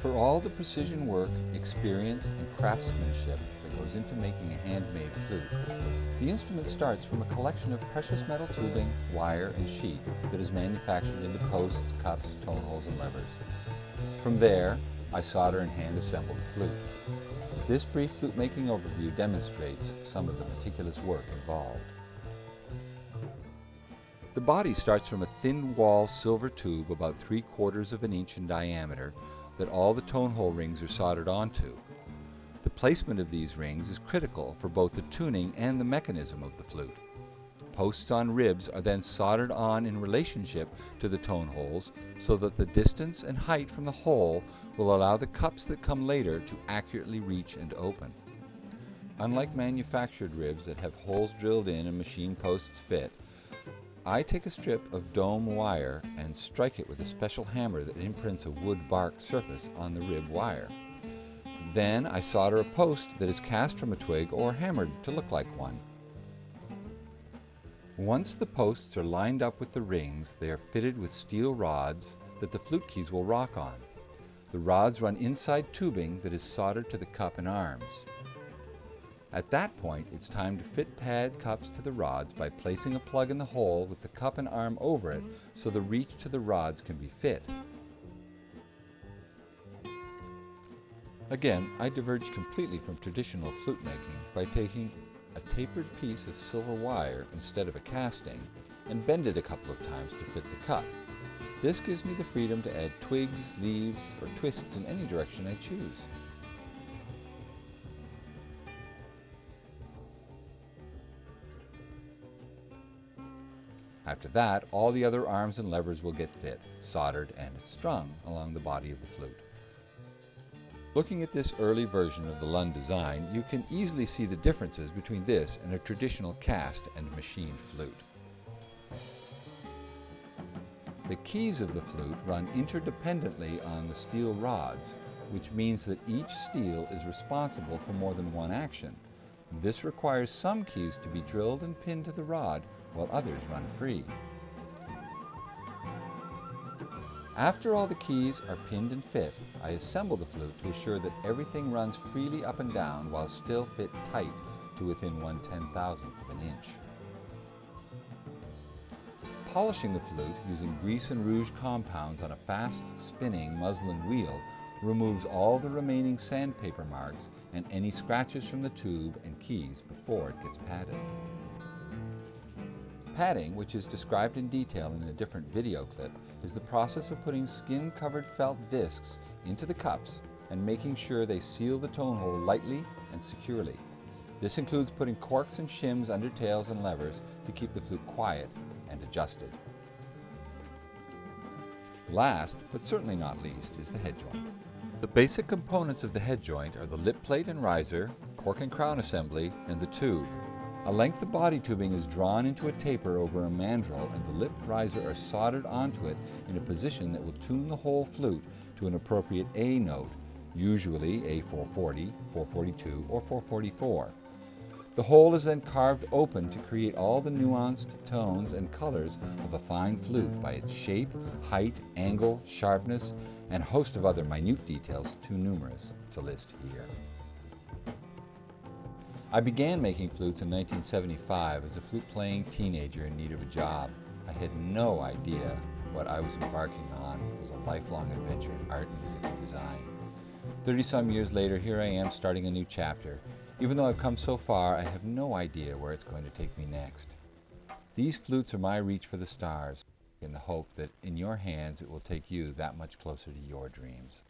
For all the precision work, experience, and craftsmanship that goes into making a handmade flute, the instrument starts from a collection of precious metal tubing, wire, and sheet that is manufactured into posts, cups, tone holes, and levers. From there, I solder and hand assemble the flute. This brief flute making overview demonstrates some of the meticulous work involved. The body starts from a thin wall silver tube about 3/4 of an inch in diameter that all the tone hole rings are soldered onto. The placement of these rings is critical for both the tuning and the mechanism of the flute. Posts on ribs are then soldered on in relationship to the tone holes so that the distance and height from the hole will allow the cups that come later to accurately reach and open. Unlike manufactured ribs that have holes drilled in and machine posts fit, I take a strip of dome wire and strike it with a special hammer that imprints a wood bark surface on the rib wire. Then I solder a post that is cast from a twig or hammered to look like one. Once the posts are lined up with the rings, they are fitted with steel rods that the flute keys will rock on. The rods run inside tubing that is soldered to the cup and arms. At that point, it's time to fit pad cups to the rods by placing a plug in the hole with the cup and arm over it so the reach to the rods can be fit. Again, I diverge completely from traditional flute making by taking a tapered piece of silver wire instead of a casting and bend it a couple of times to fit the cup. This gives me the freedom to add twigs, leaves, or twists in any direction I choose. After that, all the other arms and levers will get fit, soldered, and strung along the body of the flute. Looking at this early version of the Lunn design, you can easily see the differences between this and a traditional cast and machined flute. The keys of the flute run interdependently on the steel rods, which means that each steel is responsible for more than one action. This requires some keys to be drilled and pinned to the rod, while others run free. After all the keys are pinned and fit, I assemble the flute to assure that everything runs freely up and down while still fit tight to within 1/10,000th of an inch. Polishing the flute using grease and rouge compounds on a fast spinning muslin wheel removes all the remaining sandpaper marks and any scratches from the tube and keys before it gets padded. Padding, which is described in detail in a different video clip, is the process of putting skin-covered felt discs into the cups and making sure they seal the tone hole lightly and securely. This includes putting corks and shims under tails and levers to keep the flute quiet and adjusted. Last, but certainly not least, is the head joint. The basic components of the head joint are the lip plate and riser, cork and crown assembly, and the tube. A length of body tubing is drawn into a taper over a mandrel, and the lip riser are soldered onto it in a position that will tune the whole flute to an appropriate A note, usually A 440, 442, or 444. The hole is then carved open to create all the nuanced tones and colors of a fine flute by its shape, height, angle, sharpness, and a host of other minute details too numerous to list here. I began making flutes in 1975 as a flute-playing teenager in need of a job. I had no idea what I was embarking on was a lifelong adventure in art, music, and design. 30-some years later, here I am starting a new chapter. Even though I've come so far, I have no idea where it's going to take me next. These flutes are my reach for the stars, in the hope that in your hands it will take you that much closer to your dreams.